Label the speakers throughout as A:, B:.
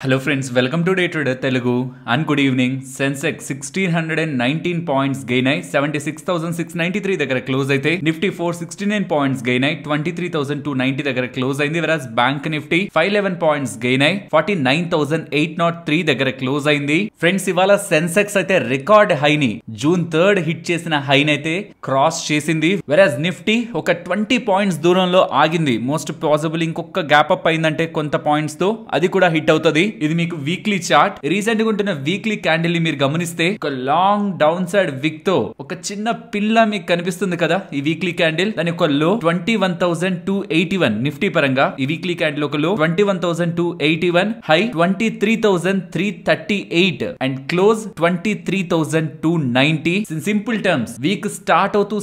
A: Hello friends, welcome to Day Trader Telugu and good evening. Sensex 1619 points gain అయి 76,693 దగ్గర close అయితే Nifty 469 points gain అయి 23,290 దగ్గర close అయింది. వెరాస్ బ్యాంక్ నిఫ్టీ 511 పాయింట్స్ గెయిన్ అయి 49,803 దగ్గర క్లోజ్ అయింది. ఫ్రెండ్స్ ఇవాళ సెన్సెక్స్ అయితే రికార్డ్ హైని జూన్ 3rd హిట్ చేసిన హైని అయితే క్రాస్ చేసింది. వెరాస్ నిఫ్టీ ఒక 20 పాయింట్స్ దూరంలో ఆగింది. మోస్ట్ పాసిబుల్ ఇంకొక గ్యాప్ అప్ అయిందంటే కొంత పాయింట్స్ తో అది కూడా హిట్ అవుతుంది. ఇది మీకు వీక్లీ చార్ట్. రీసెంట్ గా ఉంటున్న వీక్లీ క్యాండిల్ ని మీరు గమనిస్తే ఒక లాంగ్ డౌన్ సైడ్ విక్ తో ఒక చిన్న పిల్ల మీకు కనిపిస్తుంది కదా. ఈ వీక్లీ క్యాండిల్ దాని ఒక లో 21,281 నిఫ్టీ పరంగా. ఈ వీక్లీ క్యాండిల్ ఒక లో 21,281, high 23,338 and close 23,290. Simple terms week start అవుతూ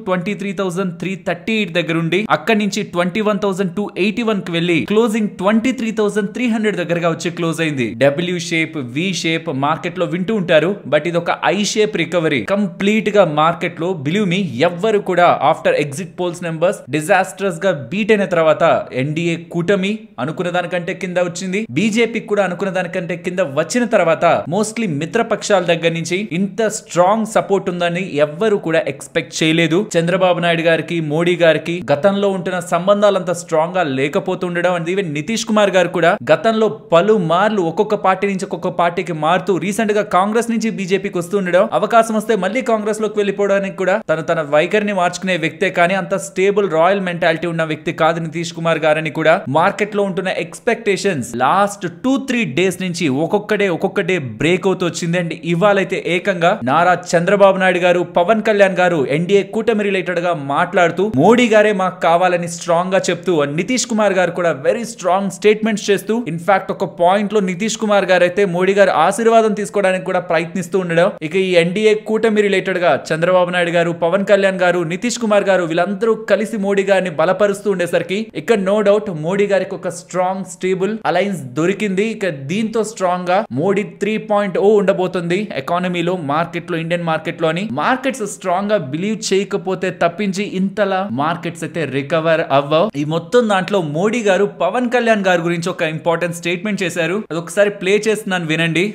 A: 23,338 దగ్గర ఉండి అక్కడి నుంచి 21,281 కి వెళ్లి క్లోజింగ్ 23,300 దగ్గరగా వచ్చి క్లోజ్ అయింది. W shape, V shape market లో వింటూ ఉంటారు, బట్ ఇది ఒక ఐ షేప్ రికవరీ. కంప్లీట్ గా మార్కెట్ లో బిలీవ్ మీ ఎవ్వరు కూడా after exit polls numbers disasters గా బీట్ అయిన తర్వాత ఎన్డీఏ కూటమి అనుకున్న దానికంటే కింద వచ్చింది, బీజేపీ కూడా అనుకున్న దానికంటే కింద వచ్చిన తర్వాత మోస్ట్లీ మిత్రపక్షాల దగ్గర నుంచి ఇంత స్ట్రాంగ్ సపోర్ట్ ఉందని ఎవ్వరు కూడా ఎక్స్పెక్ట్ చేయలేదు. చంద్రబాబు నాయుడు గారికి, మోడీ గారికి గతంలో ఉంటున్న సంబంధాలంతా స్ట్రాంగ్ గా లేకపోతుండడం అండ్ ఈవెన్ నితీష్ కుమార్ గారు కూడా గతంలో పలు మార్లు ఒక్కొక్క పార్టీ నుంచి ఒక్కొక్క పార్టీకి మారుతూ రీసెంట్ గా కాంగ్రెస్ నుంచి బీజేపీకి వస్తూ ఉండడం, అవకాశం వస్తే మళ్ళీ కాంగ్రెస్ లోకి వెళ్ళిపోవడానికి కూడా తన వైఖరిని మార్చుకునే వ్యక్తే కానీ అంత స్టేబుల్ రాయల్ మెంటాలిటీ ఉన్న వ్యక్తి కాదు నితీష్ కుమార్ గారని కూడా మార్కెట్ లో ఉంటున్న ఎక్స్పెక్టేషన్స్ లాస్ట్ 2-3 డేస్ నుంచి ఒక్కొక్కటే బ్రేక్ అవుతూ వచ్చింది. అండ్ ఇవాళైతే ఏకంగా నారా చంద్రబాబు నాయుడు గారు, పవన్ కళ్యాణ్ గారు ఎన్డీఏ కూటమి రిలేటెడ్ గా మాట్లాడుతూ మోడీ గారే మాకు కావాలని స్ట్రాంగ్ గా చెప్తూ, నితీష్ కుమార్ గారు కూడా వెరీ స్ట్రాంగ్ స్టేట్మెంట్స్ చేస్తూ, ఇన్ఫాక్ట్ ఒక పాయింట్ లో నితీష్ కుమార్ గారు అయితే మోడీ గారు ఆశీర్వాదం తీసుకోవడానికి కూడా ప్రయత్నిస్తూ ఉండడం. ఇక ఈ ఎన్డీఏ కూటమి రిలేటెడ్ గా చంద్రబాబు నాయుడు గారు, పవన్ కళ్యాణ్ గారు, నితీష్ కుమార్ గారు వీళ్ళందరూ కలిసి మోడీ గారిని బలపరుస్తూ ఉండేసరికి ఇక్కడ నో డౌట్ మోడీ గారికి ఒక స్ట్రాంగ్ స్టేబుల్ అలయన్స్ దొరికింది. ఇక దీంతో స్ట్రాంగ్ గా మోడీ 3.0 ఉండబోతుంది ఎకానమీలో, మార్కెట్ లో, ఇండియన్ మార్కెట్ లోని. మార్కెట్స్ స్ట్రాంగ్ గా బిలీవ్ చేయకపోతే తప్పించి ఇంతలా మార్కెట్స్ అయితే రికవర్ అవ్వవు. ఈ మొత్తం దాంట్లో మోడీ గారు పవన్ కళ్యాణ్ గారి గురించి ఒక ఇంపార్టెంట్ స్టేట్మెంట్ చేశారు. అదొకసారి ప్లే చేస్తున్నాను వినండి.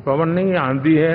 B: పవన్ नहीं आंधी है.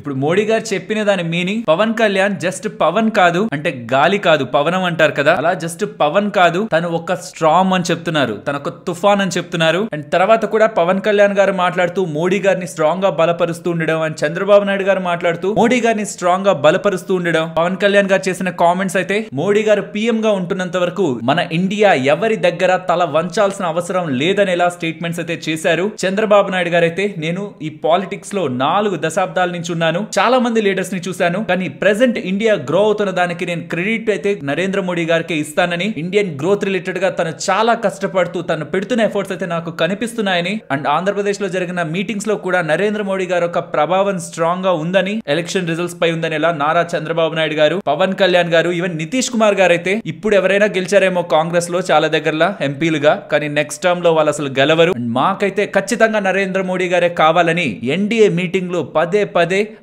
A: ఇప్పుడు మోడీ గారు చెప్పిన దాని మీనింగ్, పవన్ కళ్యాణ్ జస్ట్ పవన్ కాదు అంటే గాలి కాదు, పవనం అంటారు కదా, అలా జస్ట్ పవన్ కాదు, తను ఒక స్ట్రామ్ అని చెప్తున్నారు, తను ఒక తుఫాన్ అని చెప్తున్నారు. అండ్ తర్వాత కూడా పవన్ కళ్యాణ్ గారు మాట్లాడుతూ మోడీ గారిని స్ట్రాంగ్ గా బలపరుస్తూ ఉండడం, అండ్ చంద్రబాబు నాయుడు గారు మాట్లాడుతూ మోడీ గారిని స్ట్రాంగ్ గా బలపరుస్తూ ఉండడం. పవన్ కళ్యాణ్ గారు చేసిన కామెంట్స్ అయితే, మోడీ గారు పీఎం గా ఉంటున్నంత వరకు మన ఇండియా ఎవరి దగ్గర తల వంచాల్సిన అవసరం లేదనేలా స్టేట్మెంట్స్ అయితే చేశారు. చంద్రబాబు నాయుడు గారు అయితే, నేను ఈ పాలిటిక్స్ లో 4 దశాబ్దాల నుంచి ఉన్నాను, చాలా మంది లీడర్స్ ని చూశాను, కానీ ప్రెసెంట్ ఇండియా గ్రో అవుతున్న దానికి నేను క్రెడిట్ అయితే నరేంద్ర మోడీ గారికి ఇస్తానని, ఇండియన్ గ్రోత్ రిలేటెడ్ గా తను చాలా కష్టపడుతూ తను పెడుతున్న ఎఫర్ట్స్ అయితే నాకు కనిపిస్తున్నాయని, అండ్ ఆంధ్రప్రదేశ్ లో జరిగిన మీటింగ్స్ లో కూడా నరేంద్ర మోడీ గారు ఒక ప్రభావం స్ట్రాంగ్ గా ఉందని, ఎలక్షన్ రిజల్ట్స్ పై ఉందని ఇలా నారా చంద్రబాబు నాయుడు గారు, పవన్ కళ్యాణ్ గారు, ఈవెన్ నితీష్ కుమార్ గారు అయితే ఇప్పుడు ఎవరైనా గెలిచారేమో కాంగ్రెస్ లో చాలా దగ్గరలా ఎంపీలుగా, కానీ నెక్స్ట్ టర్మ్ లో వాళ్ళు అసలు గెలవరు. మాకైతే ఖచ్చితంగా నరేంద్ర మోడీ గారే కావాలని ఎన్డీఏ మీటింగ్ లో పదే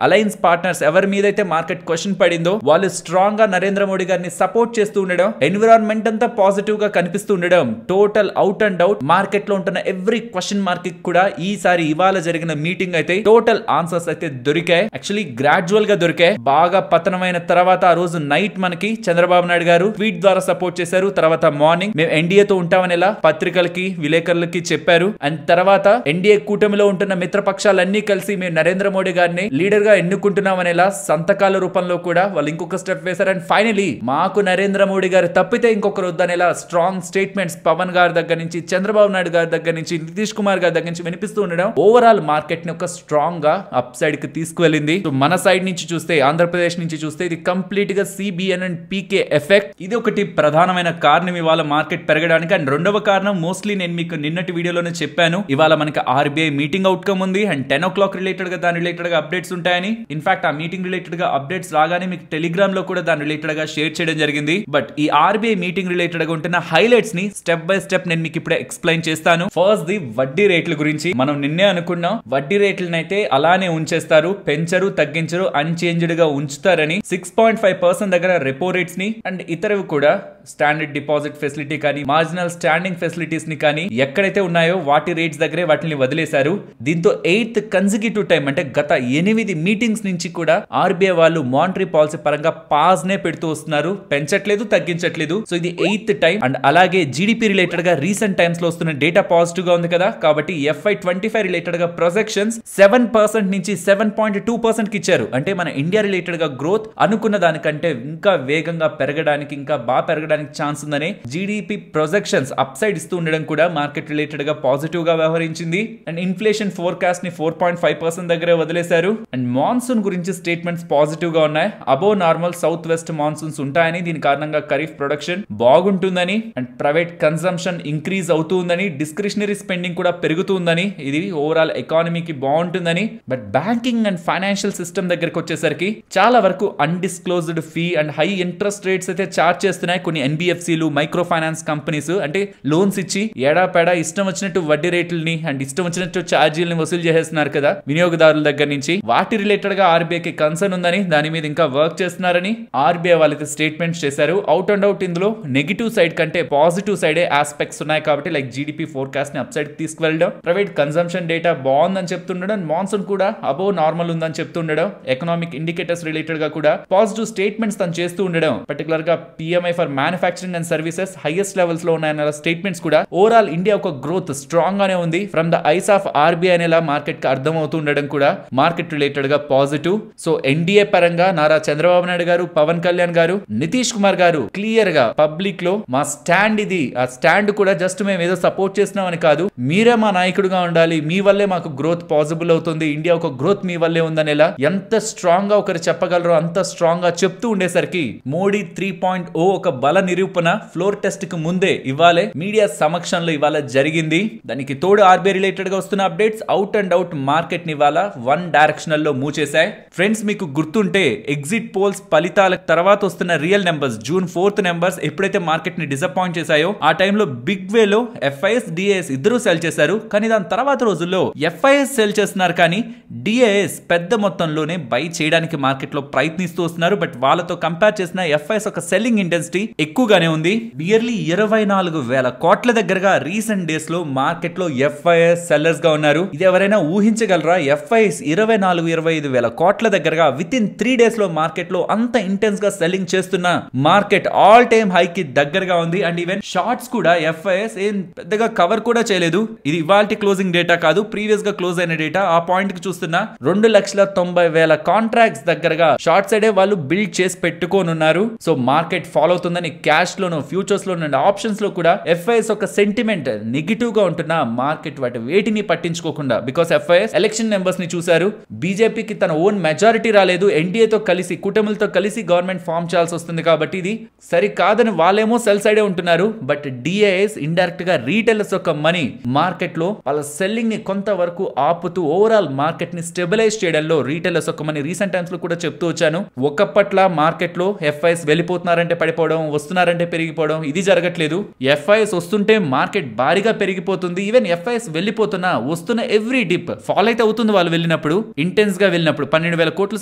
A: అలయన్స్ పార్ట్నర్స్ ఎవరి మీద అయితే మార్కెట్ క్వశ్చన్ పడిందో వాళ్ళు స్ట్రాంగ్ గా నరేంద్ర మోడీ గారిని సపోర్ట్ చేస్తూ ఉండడం, ఎన్విరాన్మెంట్ అంతా పాజిటివ్ గా కనిపిస్తూ ఉండడం, total out and out market లో ఉంటున్న ఎవ్రీ క్వశ్చన్ మార్క్ కూడా ఈసారి ఇవాళ జరిగిన మీటింగ్ అయితే టోటల్ ఆన్సర్స్ అయితే దొరికాయి. యాక్చువల్లీ గ్రాడ్యువల్ గా దొరికాయి. బాగా పతనమైన తర్వాత ఆ రోజు నైట్ మనకి చంద్రబాబు నాయుడు గారు ట్వీట్ ద్వారా సపోర్ట్ చేశారు. తర్వాత మార్నింగ్ మేము ఎన్డీఏతో ఉంటామని ఎలా పత్రికలకి, విలేకరులకి చెప్పారు. అండ్ తర్వాత ఎన్డీఏ కూటమిలో ఉంటున్న మిత్రపక్షాలన్నీ కలిసి మేము నరేంద్ర మోడీ గారిని లీడర్ గా ఎన్నుకుంటున్నామనేలా సంతకాల రూపంలో కూడా వాళ్ళు ఇంకొక స్టెప్ వేశారు. అండ్ ఫైనలీ మాకు నరేంద్ర మోడీ గారు తప్పితే ఇంకొకరు వద్దనేలా స్ట్రాంగ్ స్టేట్మెంట్స్ పవన్ గారి దగ్గర నుంచి, చంద్రబాబు నాయుడు గారి దగ్గర నుంచి, నితీష్ కుమార్ గారి దగ్గర నుంచి వినిపిస్తూ ఉండడం ఓవరాల్ మార్కెట్ ని ఒక స్ట్రాంగ్ గా అప్ సైడ్ కి తీసుకువెళ్ళింది. మన సైడ్ నుంచి చూస్తే, ఆంధ్రప్రదేశ్ నుంచి చూస్తే ఇది కంప్లీట్ గా సిబిఎన్ అండ్ పీకే ఎఫెక్ట్. ఇది ఒకటి ప్రధానమైన కారణం ఇవాళ మార్కెట్ పెరగడానికి. అండ్ రెండవ కారణం మోస్ట్లీ నేను మీకు నిన్నటి వీడియోలోనే చెప్పాను, ఇవాళ మనకి ఆర్బీఐ మీటింగ్ అవుట్కమ్ ఉంది అండ్ 10 o'clock రిలేటెడ్ గా దాని రిలేటెడ్ గా అప్డేట్స్ ఉంటాయి. ఉంటాయని. ఇన్ఫాక్ట్ ఆ మీటింగ్ రిలేటెడ్ గా అప్డేట్స్ రాగానే మీకు టెలిగ్రామ్ లో కూడా దాని రిలేటెడ్ గా షేర్ చేయడం జరిగింది. బట్ ఈ ఆర్బీఐ మీటింగ్ రిలేటెడ్ గా ఉంటున్న హైలైట్స్ ని స్టెప్ బై స్టెప్ నేను మీకు ఇప్పుడే ఎక్స్ప్లెయిన్ చేస్తాను. ఫస్ట్ ది వడ్డీ రేట్ల గురించి. మనం నిన్నే అనుకున్నాం వడ్డీ రేట్లనైతే అలానే ఉంచేస్తారు, పెంచరు, తగ్గించరు, అన్చేంజ్డ్ గా ఉంచుతారని. 6.5% దగ్గర రెపో రేట్స్ ని అండ్ ఇతరవి కూడా స్టాండర్డ్ డిపాజిట్ ఫెసిలిటీ కానీ మార్జినల్ స్టాండింగ్ ఫెసిలిటీస్ ని కానీ ఎక్కడైతే ఉన్నాయో వాటి రేట్స్ దగ్గరే వాటిని వదిలేశారు. దీంతో 8th కన్సిక్యూటివ్ టైం అంటే గత 8 మీటింగ్స్ నుంచి కూడా ఆర్బీఐ వాళ్ళు మానిటరీ పాలసీ పరంగా పాజ్ నే పెడుతూ వస్తున్నారు, పెంచట్లేదు, తగ్గించట్లేదు. సో ఇది 8th టైం. అండ్ అలాగే జీడిపి రిలేటెడ్ గా రీసెంట్ టైమ్స్ లో వస్తున్న డేటా పాజిటివ్ గా ఉంది కదా, కాబట్టి FY25 రిలేటెడ్ గా ప్రొజెక్షన్స్ 7% నుంచి 7.2% కి ఇచ్చారు. అంటే మన ఇండియా రిలేటెడ్ గా గ్రోత్ అనుకున్న దానికంటే ఇంకా వేగంగా పెరగడానికి, ఇంకా బాగా పెరగడానికి ఛాన్స్ ఉందని జీడిపి ప్రొజెక్షన్స్ అప్ సైడ్ ఇస్తూ ఉండడం కూడా మార్కెట్ రిలేటెడ్ గా పాజిటివ్ గా వ్యవహరించింది. అండ్ ఇన్ఫ్లేషన్ ఫోర్కాస్ట్ ని 4.5% దగ్గరే వదిలేశారు. అండ్ మాన్సూన్ గురించి స్టేట్మెంట్స్ పాజిటివ్ గా ఉన్నాయి. Above normal south west monsoons ఉంటాయని, దీని కారణంగా ఖరీఫ్ ప్రొడక్షన్ బాగుంటుందని అండ్ ప్రైవేట్ కన్సంప్షన్ ఇంక్రీజ్ అవుతుందని, డిస్క్రిషనరీ స్పెండింగ్ కూడా పెరుగుతుందని, ఇది ఓవరాల్ ఎకానమీకి బాగుంటుందని. But banking and financial system దగ్గరకు వచ్చేసరికి చాలా వరకు undisclosed fee and high interest rates అయితే చార్జ్ చేస్తున్నాయి కొన్ని ఎన్బిఎఫ్సిలు, మైక్రో ఫైనాన్స్ కంపెనీస్. అంటే లోన్స్ ఇచ్చి ఏడాపేడా ఇష్టం వచ్చినట్టు వడ్డీ రేట్లని అండ్ ఇష్టం వచ్చినట్టు ఛార్జీలను వసూలు చేస్తున్నారు కదా వినియోగదారుల దగ్గర నుంచి. వాటి రిలేటెడ్ గా ఆర్బీఐకి కన్సర్న్ ఉందని, దాని మీద ఇంకా వర్క్ చేస్తున్నారని ఆర్బీఐ వాళ్ళైతే స్టేట్మెంట్స్ చేశారు. అవుట్ అండ్ అవుట్ ఇందులో నెగిటివ్ సైడ్ కంటే పాజిటివ్ సైడే ఆస్పెక్ట్స్ ఉన్నాయి. కాబట్టి లైక్ జీడిపి ఫోర్కాస్ట్ ని అప్ సైడ్ తీసుకువెళ్ళడం, ప్రైవేట్ కన్సంప్షన్ డేటా బాగుందని చెప్తుండడం, మాన్సూన్ కూడా అబోవ్ నార్మల్ ఉందని చెప్తుండడం, ఎకనామిక్ ఇండికేటర్స్ రిలేటెడ్ గా కూడా పాజిటివ్ స్టేట్మెంట్స్ తను చేస్తూ ఉండడం, పర్టికులర్ గా PMI for manufacturing and services highest levels లో ఉన్నాయన్న స్టేట్మెంట్స్ కూడా ఓవరాల్ ఇండియా ఒక గ్రోత్ స్ట్రాంగ్ గానే ఉంది from the eyes of RBI అనేలా మార్కెట్ కి అర్థం అవుతూ ఉండడం కూడా మార్కెట్ రిలేటెడ్ గా పాజిటివ్. సో ఎన్డీఏ పరంగా నారా చంద్రబాబు నాయుడు గారు, పవన్ కళ్యాణ్ గారు, నితీష్ కుమార్ గారు క్లియర్ గా పబ్లిక్ లో మా స్టాండ్ ఇది, ఆ స్టాండ్ కూడా జస్ట్ మేము ఏదో సపోర్ట్ చేస్తున్నామని కాదు, మీరే మా నాయకుడుగా ఉండాలి, మీ వల్లే మాకు గ్రోత్ పాసిబుల్ అవుతుంది, ఇండియా ఒక గ్రోత్ మీ వల్లే ఉందనేలా ఎంత స్ట్రాంగ్ గా ఒకరు చెప్పగలరో అంత స్ట్రాంగ్ గా చెప్తూ ఉండేసరికి మోడీ 3.0 ఒక బల నిరూపణ ఫ్లోర్ టెస్ట్ కు ముందే ఇవాళే మీడియా సమక్షంలో ఇవాళ జరిగింది. దానికి తోడు ఆర్బీఐ రిలేటెడ్ గా వస్తున్న updates out and out market ని ఇవాళ వన్ డైరెక్షనల్ లో మూవ్ చేశాయి. ఫ్రెండ్స్ మీకు గుర్తుంటే ఎగ్జిట్ పోల్స్ ఫలితాల తర్వాత వస్తున్న real numbers June 4th numbers ఎప్పుడైతే మార్కెట్ ని డిసప్పాయింట్ చేశాయో ఆ టైంలో బిగ్ వే లో ఎఫ్ఐఎస్ డిఐఎస్ ఇద్దరు సెల్ చేశారు. కానీ దాని తర్వాత రోజుల్లో ఎఫ్ఐఎస్ సెల్ చేస్తున్నారు, కానీ డిఐఎస్ పెద్ద మొత్తంలోనే బై చేయడానికి మార్కెట్ లో ప్రయత్నిస్తూ వస్తున్నారు. బట్ వాళ్ళతో కంపేర్ చేసిన ఎఫ్ఐఎస్ ఒక సెల్లింగ్ ఇంటెన్సిటీ ఎక్కువగానే ఉంది. నియర్లీ 24,000 కోట్ల దగ్గరగా రీసెంట్ డేస్ లో మార్కెట్ లో ఎఫ్ఐఎస్ సెల్లర్స్ గా ఉన్నారు. ఇది ఎవరైనా ఊహించగలరా? ఎఫ్ఐఎస్ 24-25,000 కోట్ల దగ్గరగా విత్ ఇన్ 3 days లో మార్కెట్ లో అంత ఇంటెన్స్ గా సెల్లింగ్ చేస్తున్న మార్కెట్ ఆల్ టైమ్ హై కి దగ్గరగా ఉంది. అండ్ ఈవెన్ షార్ట్స్ కూడా ఎఫ్ఐఎస్ ఏం పెద్దగా కవర్ కూడా చేయలేదు. ఇది ఇవాల్టి క్లోజింగ్ డేటా కాదు, ప్రీవియస్ గా క్లోజ్ అయిన డేటా. ఆ పాయింట్ కి చూస్తున్నా 2,90,000 కాంట్రాక్ట్స్ దగ్గరగా షార్ట్ సైడే వాళ్ళు బిల్డ్ చేసి పెట్టుకొని ఉన్నారు. సో మార్కెట్ ఫాలో అవుతుందని cash loan, futures loan and options లో కూడా ఎఫ్ఐఎస్ ఒక సెంటిమెంట్ నెగిటివ్ గా ఉంటున్న మార్కెట్ వాటి వేటిని పట్టించుకోకుండా, బికాస్ ఎఫ్ఐఎస్ ఎలక్షన్ నెంబర్స్ ని చూశారు, బీజేపీకి తన ఓన్ మెజారిటీ రాలేదు, ఎన్డీఏతో కలిసి కూటమిలతో కలిసి గవర్నమెంట్ ఫామ్ చేయాల్సి వస్తుంది, కాబట్టి ఇది సరి కాదని వాళ్ళేమో సెల్ సైడే ఉంటున్నారు. బట్ డిఐఎస్ ఇండైరెక్ట్ గా రీటైలర్స్ యొక్క మనీ మార్కెట్ లో వాళ్ళ సెల్లింగ్ ని కొంతవరకు ఆపుతూ ఓవరాల్ మార్కెట్ ని స్టెబిలైజ్ చేయడంలో రీటైలర్స్ యొక్క మనీ రీసెంట్ టైమ్స్ లో కూడా చెప్తూ వచ్చాను. ఒకప్పట్ల మార్కెట్ లో ఎఫ్ఐఎస్ వెళ్ళిపోతున్నారంటే పడిపోవడం, వస్తున్నారంటే పెరిగిపోవడం ఇది జరగట్లేదు. ఎఫ్ఐఎస్ వస్తుంటే మార్కెట్ భారీగా పెరిగిపోతుంది. ఈవెన్ ఎఫ్ఐఎస్ వెళ్ళిపోతున్నా వస్తున్న ఎవ్రీ డిప్ ఫాల్ అయితే అవుతుంది. వాళ్ళు వెళ్ళినప్పుడు ఇంటెన్స్ గా వెళ్ళినప్పుడు 12,000 కోట్లు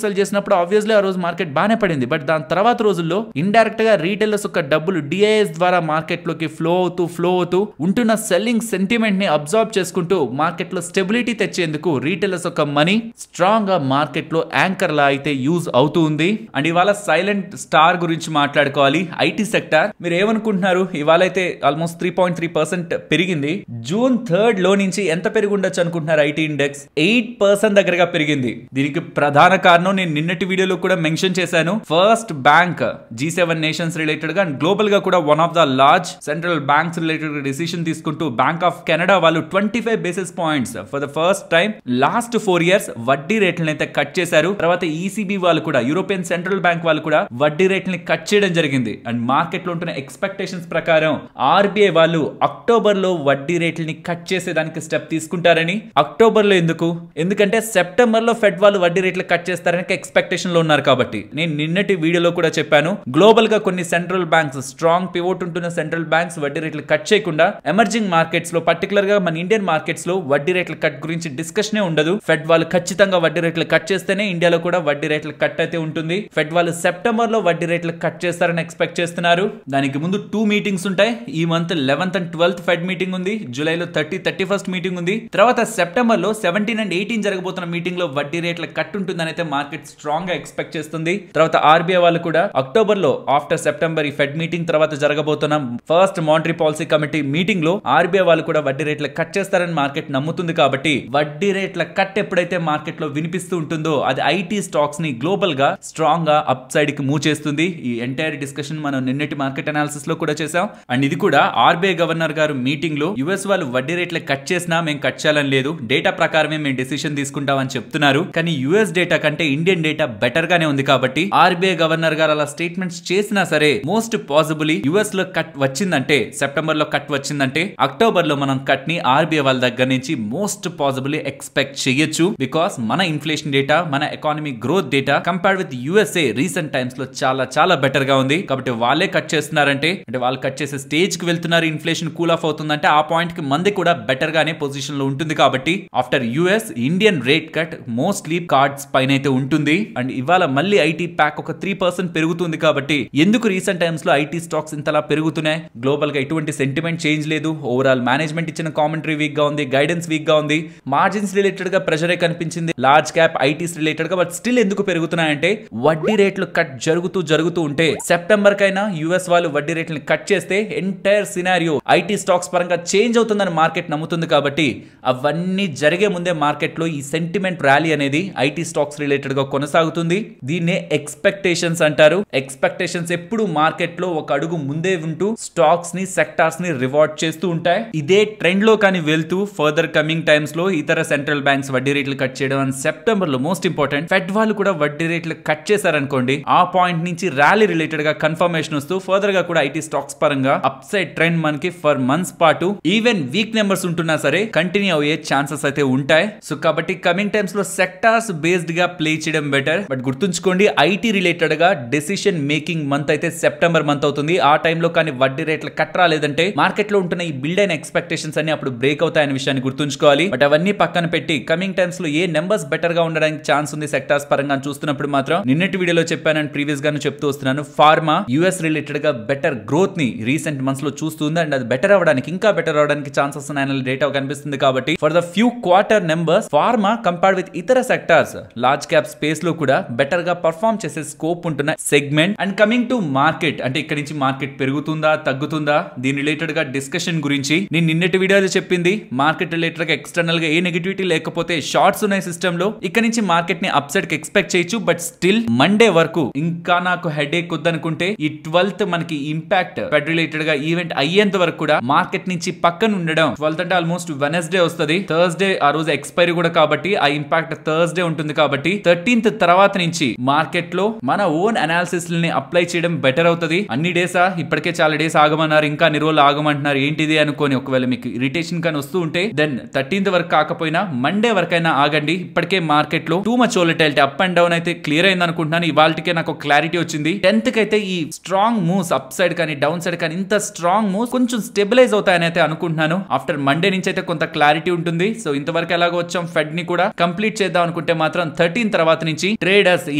A: సెల్ చేసినప్పుడు ఆబ్వియస్లీ ఆ రోజు మార్కెట్ బాగానే పడింది. బట్ దాని తర్వాత రోజుల్లో ఇండైరెక్ట్ గా రీటైలర్స్ యొక్క డబ్బులు డిఐఎస్ ద్వారా మార్కెట్ లోకి ఫ్లో అవుతూ ఉంటున్న సెల్లింగ్ సెంటిమెంట్ ని అబ్జార్బ్ చేసుకుంటూ మార్కెట్ లో స్టెబిలిటీ తెచ్చేందుకు రీటైలర్స్ యొక్క మనీ స్ట్రాంగ్ గా మార్కెట్ లో యాంకర్ లా అయితే యూజ్ అవుతూ ఉంది. అండ్ ఇవాళ సైలెంట్ స్టార్ గురించి మాట్లాడుకోవాలి. ఐటీ సెక్టార్ మీరు ఏమనుకుంటున్నారు? ఇవాళ అయితే ఆల్మోస్ట్ 3.3% పెరిగింది. June 3rd లో నుంచి ఎంత పెరిగి ఉండొచ్చు అనుకుంటున్నారు? ఐటీ ఇండెక్స్ 8% దగ్గరగా పెరిగింది. దీనికి ప్రధాన కారణం నేను నిన్నటి వీడియోలో కూడా మెన్షన్ చేశాను. First bank G7 nations related గా అండ్ గ్లోబల్ గా కూడా one of the large central banks related decision తీసుకుంటూ బ్యాంక్ ఆఫ్ కెనడా వాళ్ళు 25 basis points for the first time last 4 years వడ్డీ రేట్లను అయితే కట్ చేశారు. తర్వాత ఈసీబీ వాళ్ళు కూడా, యూరోపియన్ సెంట్రల్ బ్యాంక్ వాళ్ళు కూడా వడ్డీ రేట్లని కట్ చేయడం జరిగింది. అండ్ మార్కెట్ లో ఉంటున్న ఎక్స్పెక్టేషన్స్ ప్రకారం ఆర్బీఐ వాళ్ళు అక్టోబర్ లో వడ్డీ రేట్లని కట్ చేసేదానికి స్టెప్ తీసుకుంటారని. అక్టోబర్ లో ఎందుకు? ఎందుకంటే సెప్టెంబర్ లో ఫెడ్ వాళ్ళు వడ్డీ రేట్లు కట్ చేస్తారని ఎక్స్పెక్టేషన్ లో ఉన్నారు కాబట్టి నేను నిన్నటి వీడియోలో కూడా చెప్పాను, గ్లోబల్ గా కొన్ని సెంట్రల్ బ్యాంక్స్, స్ట్రాంగ్ పివోట్ ఉంటున్న సెంట్రల్ బ్యాంక్స్ వడ్డీ రేట్లు కట్ చేయకుండా ఎమర్జింగ్ మార్కెట్స్ లో, పర్టికులర్ గా మన ఇండియన్ మార్కెట్స్ లో వడ్డీ రేట్ల కట్ గురించి డిస్కషనే ఉండదు. ఫెడ్ వాళ్ళు ఖచ్చితంగా వడ్డీ రేట్లు కట్ చేస్తేనే ఇండియాలో కూడా వడ్డీ రేట్ల కట్ అయితే ఉంటుంది. ఫెడ్ వాళ్ళు సెప్టెంబర్ లో వడ్డీ రేట్లు కట్ చేస్తారని ఎక్స్పెక్ట్ చేస్తున్నారు. దానికి ముందు 2 మీటింగ్స్ ఉంటాయి. ఈ month 11th and 12th fed meeting ఉంది, జూలైలో 31st మీటింగ్ ఉంది. తర్వాత సెప్టెంబర్ లో 17 and 18 జరగబోతున్న మీటింగ్ లో వడ్డీ రేట్ల కట్ ఉంటుందని అయితే మార్కెట్ స్ట్రాంగ్ గా ఎక్స్పెక్ట్ చేస్తుంది. తర్వాత ఆర్బీఐ వాళ్ళు కూడా అక్టోబర్ లో ఆఫ్టర్ సెప్టెంబర్ ఈ ఫెడ్ మీటింగ్ తర్వాత జరగబోతున్న first monetary policy committee meeting లో ఆర్బీఐ వాళ్ళు కూడా వడ్డీ రేట్ల కట్ చేస్తారని మార్కెట్ నమ్ముతుంది. కాబట్టి వడ్డీ రేట్ల కట్ ఎప్పుడైతే మార్కెట్ లో వినిపిస్తూ ఉంటుందో అది ఐటీ స్టాక్స్ ని గ్లోబల్ గా స్ట్రాంగ్ గా అప్ సైడ్ కి మూవ్ చేస్తుంది. ఈ ఎంటైర్ డిస్కషన్ మనం నిన్నటి మార్కెట్ అనాలిసిస్ లో కూడా చేసాం. అండ్ ఇది కూడా ఆర్బీఐ గవర్నర్ గారు మీటింగ్ లో యుఎస్ వాళ్ళు వడ్డీ రేట్ల కట్ చేసినా మేము కట్ చేయాలని లేదు, డేటా ప్రకారమే మేము డెసిషన్ తీసుకుంటామని చెప్తున్నారు. కానీ యుఎస్ డేటా కంటే ఇండియన్ డేటా బెటర్ గానే ఉంది కాబట్టి ఆర్బీఐ గవర్నర్ గారు అలా స్టేట్మెంట్స్ చేసినా సరే మోస్ట్ పాసిబుల్లీ యుఎస్ లో కట్ వచ్చిందంటే, సెప్టెంబర్ లో కట్ వచ్చిందంటే అక్టోబర్ లో మనం కట్ ని ఆర్బీఐ వాళ్ళ దగ్గర నుంచి మోస్ట్ పాసిబుల్లీ ఎక్స్పెక్ట్ చేయొచ్చు. బికాస్ మన ఇన్ఫ్లేషన్ డేటా, మన economy growth data compared with USA recent times లో చాలా చాలా బెటర్ గా ఉంది. కాబట్టి వాళ్ళే కట్ చేస్తున్నారంటే, అంటే వాళ్ళు కట్ చేసే స్టేజ్ కి వెళ్తున్నారు, ఇన్ఫ్లేషన్ కూల్ ఆఫ్ అవుతుందంటే ఆ పాయింట్ కి మంది కూడా బెటర్ గానే పొజిషన్ లో ఉంటుంది. కాబట్టి after US Indian rate cut mostly cards పైన అయితే ఉంటుంది. అండ్ ఇవాళ మళ్ళీ ఐటీ ప్యాక్ ఒక 3% పెరుగుతుంది. కాబట్టి ఎందుకు రీసెంట్ టైమ్స్ లో ఐటీ స్టాక్స్ ఇంతలా పెరుగుతున్నాయి? గ్లోబల్ గా ఎటువంటి సెంటిమెంట్ చేంజ్ లేదు, ఓవరాల్ మేనేజ్మెంట్ ఇచ్చిన కామెంటరీ వీక్ గా ఉంది, గైడెన్స్ వీక్ గా ఉంది, మార్జిన్స్ రిలేటెడ్ గా ప్రెషరే కనిపించింది, లార్జ్ క్యాప్ ఐటీస్ రిలేటెడ్ గా. బట్ స్టిల్ ఎందుకు పెరుగుతున్నాయంటే వడ్డీ రేట్లు కట్ జరుగుతూ ఉంటే సెప్టెంబర్ కైనా యుఎస్ వాళ్ళు వడ్డీ రేట్లను కట్ చేస్తే ఎంటైర్ సినారియో ఐటీ స్టాక్స్ పరంగా చేంజ్ అవుతుందని మార్కెట్ నమ్ముతుంది. కాబట్టి అవన్నీ జరిగే ముందే మార్కెట్ లో ఈ సెంటిమెంట్ ర్యాలీ అనేది ఐటీ స్టాక్స్ రిలేటెడ్ గా కొనసాగుతుంది. దీన్నే ఎక్స్పెక్టేషన్స్ అంటారు. ఎక్స్పెక్టేషన్స్ ఎప్పుడు మార్కెట్ లో ఒక అడుగు ముందే ఉంటూ స్టాక్స్ ని, సెక్టార్స్ ని రివార్డ్ చేస్తూ ఉంటాయి. ఇదే ట్రెండ్ లో కానీ వెళ్తూ ఫర్దర్ కమింగ్ టైమ్స్ లో ఇతర సెంట్రల్ బ్యాంక్స్ వడ్డీ రేట్లు కట్ చేయడం అండ్ సెప్టెంబర్ లో మోస్ట్ ఇంపార్టెంట్ ఫెడ్ వాళ్ళు కూడా వడ్డీ రేట్లు కట్ చేశారనుకోండి, ఆ పాయింట్ నుంచి ర్యాలీ రిలేటెడ్ గా కన్ఫర్మేషన్ వస్తూ ఫర్దర్ గా కూడా ఐటీ స్టాక్స్ పరంగా అప్ సైడ్ ట్రెండ్ మనకి ఫర్ మంత్స్ పాటు ఈవెన్ వీక్ నెంబర్స్ ఉంటున్నా సరే కంటిన్యూ అయ్యే ఛాన్సెస్ అయితే ఉంటాయి. సో కాబట్టి కమింగ్ టైమ్స్ లో సెక్టార్స్ బేస్డ్ గా ప్లే చేయడం బెటర్. బట్ గుర్తుంచుకోండి, ఐటీ రిలేటెడ్ గా డెసిషన్ మేకింగ్ మంత్ అయితే సెప్టెంబర్ మంత్ అవుతుంది. ఆ టైంలో కానీ వడ్డీ రేట్ల కట్ రాలేదంటే మార్కెట్ లో ఉంటున్న ఈ బిల్డ్ అయిన ఎక్స్పెక్టేషన్స్ అన్ని అప్పుడు బ్రేక్ అవుతాయనే విషయాన్ని గుర్తుంచుకోవాలి. బట్ అవన్నీ పక్కన పెట్టి కమింగ్ టైమ్స్ లో ఏ నెంబర్స్ బెటర్ గా ఉండడానికి ఛాన్స్ ఉంది సెక్టార్స్ పరంగా చూస్తున్నప్పుడు మాత్రం నిన్నటి వీడియోలో చెప్పాను అండ్ ప్రీవియస్ గాను చెప్తూ వస్తున్నాను, ఫార్మా యుఎస్ రిలేటెడ్ గా బెటర్ గ్రోత్ ని రీసెంట్ మంత్స్ లో చూస్తుంది అండ్ అది బెటర్ అవడానికి, ఇంకా బెటర్ అవడానికి ఛాన్సెస్ ఉన్నాయని డేటా కనిపిస్తుంది. కాబట్టి for the few quarter numbers pharma compared with ఇతర సెక్టార్స్ లార్జ్ క్యాప్ స్పేస్ లో కూడా బెటర్ గా పర్ఫార్మ్ చేసే స్కోప్ ఉంటున్న segment. And coming to market, అంటే ఇక్కడ నుంచి మార్కెట్ పెరుగుతుందా తగ్గుతుందా దీని రిలేటెడ్ గా డిస్కషన్ గురించి నేను నిన్నటి వీడియోలో చెప్పింది. మార్కెట్ రిలేటెడ్ గా ఎక్స్టర్నల్ గా ఏ నెగటివిటీ లేకపోతే షార్ట్స్ ఉన్నాయి సిస్టమ్ లో, ఇక్కడ నుంచి మార్కెట్ ని అప్ సైడ్ కి ఎక్స్పెక్ట్ చేయొచ్చు. బట్ స్టిల్ మండే వరకు ఇంకా నాకు హెడేక్ వద్దనుకుంటే ఈ 12th మనకి ఇంపాక్ట్ ఫెడ్ రిలేటెడ్ గా ఈవెంట్ అయ్యేంత వరకు కూడా మార్కెట్ నుంచి పక్కన ఉండడం. 12th అంటే ఆల్మోస్ట్ వెనస్డే వస్తుంది, థర్స్డే ఆ రోజు ఎక్స్పైరీ కూడా కాబట్టి ఆ ఇంపాక్ట్ థర్స్డే ఉంటుంది. కాబట్టి 13th తర్వాత నుంచి మార్కెట్ లో మన ఓన్ అనాలిసిస్ ని అప్లై చేయడం బెటర్ అవుతుంది. అన్ని డేసా ఇప్పటికే చాలా డేస్ ఆగమన్నారు, ఇంకా అన్ని రోజులు ఆగమంటున్నారు, ఏంటిది అనుకోని ఒకవేళ మీకు ఇరిటేషన్ కానీ వస్తూ ఉంటే దెన్ 13th వరకు కాకపోయినా మండే వరకైనా ఆగండి. ఇప్పటికే మార్కెట్ లో too much volatility up and down అయితే క్లియర్ అయింది అనుకుంటున్నాను. ఇవాళకే నాకు క్లారిటీ వచ్చింది. 10th కి అయితే ఈ స్ట్రాంగ్ మూవ్స్ అప్ సైడ్ కానీ డౌన్ సైడ్ కానీ ఇంత స్ట్రాంగ్ మూవ్స్ కొంచెం స్టెబిలైజ్ అవుతాయని అయితే అనుకుంటున్నాను. ఆఫ్టర్ మండే నుంచి అయితే కొంత క్లారిటీ ఉంటుంది. సో ఇంతవరకు ఎలాగో వచ్చాం, ఫెడ్ ని కూడా కంప్లీట్ చేద్దాం అనుకుంటే మాత్రం 13 తర్వాత నుంచి ట్రేడర్స్ ఈ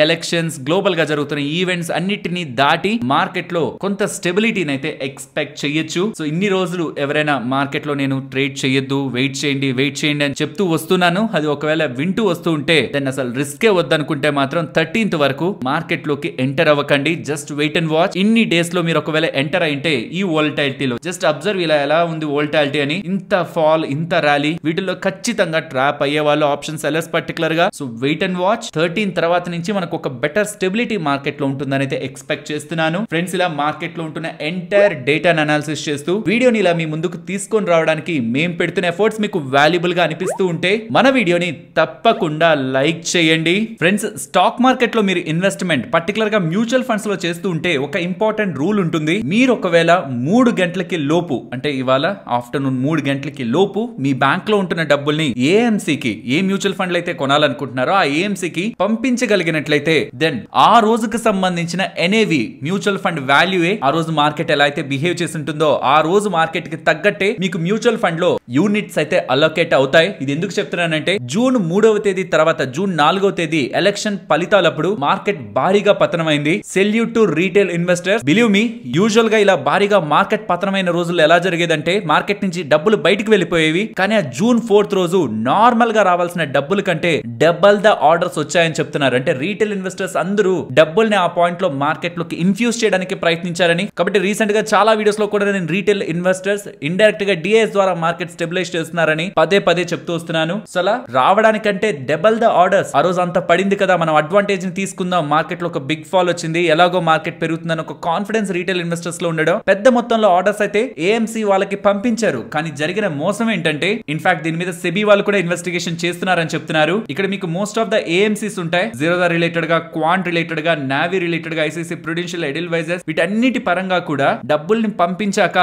A: ఎలక్షన్స్, గ్లోబల్ గా జరుగుతున్న ఈవెంట్స్ అన్నిటిని దాటి మార్కెట్ లో కొంత స్టెబిలిటీని అయితే ఎక్స్పెక్ట్ చేయొచ్చు. సో ఇన్ని రోజులు ఎవరైనా మార్కెట్ లో నేను ట్రేడ్ చేయొద్దు, వెయిట్ చేయండి అని చెప్తూ వస్తున్నాను. అది ఒకవేళ వింటూ వస్తూ ఉంటే దెన్ అసలు రిస్కే వద్దనుకుంటే మాత్రం 13th వరకు మార్కెట్ లోకి ఎంటర్ అవ్వకండి. Just wait and watch. ఇన్ని డేస్ లో మీరు ఒకవేళ ఎంటర్ అయితే ఈ వోల్టాలిటీలో జస్ట్ అబ్జర్వ్ ఇలా ఎలా ఉంది వోల్టాలిటీ అని. ఇంత ఫాల్, ఇంత ర్యాలీ, వీటిలో ఖచ్చితంగా ట్రాప్ అయ్యే వాళ్ళు ఆప్షన్ సెల్లర్స్ పర్టికులర్ గా. So wait and watch. 13 తర్వాత నుంచి మనకు ఒక బెటర్ స్టెబిలిటీ మార్కెట్ లో ఉంటుందని అయితే ఎక్స్పెక్ట్ చేస్తున్నాను. ఫ్రెండ్స్, ఇలా మార్కెట్ లో ఉంటున్న ఎంటైర్ డేటాను అనాలిసిస్ చేస్తూ వీడియోని ఇలా మీ ముందుకు తీసుకొని రావడానికి మేము పెడుతున్న ఎఫర్ట్స్ మీకు వాల్యుబుల్ గా అనిపిస్తూ ఉంటే మన వీడియోని తప్పకుండా లైక్ చేయండి. ఫ్రెండ్స్, స్టాక్ మార్కెట్ లో మీరు ఇన్వెస్ట్మెంట్ పర్టికులర్ గా మ్యూచువల్ ఫండ్స్ లో చేస్తూ ఉంటే ఒక ఇంపార్టెంట్ రూల్ ఉంటుంది. మీరు ఒకవేళ 3 గంటలకి లోపు, అంటే ఇవాళ ఆఫ్టర్నూన్ 3 గంటలకి లోపు మీ బ్యాంక్ లో ఉంటున్న డబ్బుల్ని ఏఎంసీకి, ఏ మ్యూచువల్ ఫండ్లు అయితే కొనాలి కొనాలనుకుంటున్నారో ఆ AMC కి పంపించగలిగినట్లయితే దెన్ ఆ రోజుకు సంబంధించిన NAV మ్యూచువల్ ఫండ్ వాల్యూఏ ఆ రోజు మార్కెట్ ఎలా అయితే బిహేవ్ చేసి ఉంటుందో ఆ రోజు మార్కెట్ కి తగ్గట్టే మీకు మ్యూచువల్ ఫండ్ లో యూనిట్స్ అయితే అలోకేట్ అవుతాయి. ఇది ఎందుకు చెప్తున్నానంటే జూన్ 3వ తేదీ తర్వాత జూన్ 4వ తేదీ ఎలక్షన్ ఫలితాలప్పుడు మార్కెట్ భారీగా పతనమైంది. Salute to retail investors. Believe me, usual గా ఇలా భారీగా మార్కెట్ పతనమైన రోజుల్లో ఎలా జరిగేదంటే మార్కెట్ నుంచి డబ్బులు బయటికి వెళ్ళిపోయేవి. కానీ ఆ జూన్ 4th రోజు నార్మల్ గా రావాల్సిన డబ్బుల కంటే డబల్ ద ఆర్డర్స్ వచ్చాయని చెప్తున్నారు. అంటే రీటైల్ ఇన్వెస్టర్స్ అందరూ డబ్బుల్ని ఆ పాయింట్ లో మార్కెట్ లోకి ఇన్ఫ్యూజ్ చేయడానికి ప్రయత్నించారని. కాబట్టి రీసెంట్ గా చాలా వీడియోస్ లో కూడా నేను రీటైల్ ఇన్వెస్టర్స్ ఇండైరెక్ట్ గా DIS ద్వారా మార్కెట్ స్టెబిలైజ్ చేస్తున్నారని పదే పదే చెప్తూ వస్తున్నాను. సో అలా రావడానికంటే డబల్ ద ఆర్డర్స్ ఆ రోజు అంత పడింది కదా, మనం అడ్వాంటేజ్ ని తీసుకుందాం, మార్కెట్ లో ఒక బిగ్ ఫాల్ వచ్చింది, ఎలాగో మార్కెట్ పెరుగుతుందని ఒక కాన్ఫిడెన్స్ రీటైల్ ఇన్వెస్టర్స్ లో ఉండడం, పెద్ద మొత్తంలో ఆర్డర్స్ అయితే AMC వాళ్ళకి పంపించారు. కానీ జరిగిన మోసం ఏంటంటే ఇన్ఫాక్ట్ దీని మీద సెబీ వాళ్ళు కూడా ఇన్వెస్టిగేషన్ చేస్తున్నారని చెప్తున్నారు. ఇక్కడ మీకు మోస్ట్ ఆఫ్ ద AMCs ఉంటాయి, జీరోదా రిలేటెడ్ గా, క్వాంట్ రిలేటెడ్ గా, నావీ రిలేటెడ్ గా, ICICI ప్రుడెన్షియల్, ఎడిల్వైజర్స్, వీటన్నిటి పరంగా కూడా డబ్బుల్ని పంపించాక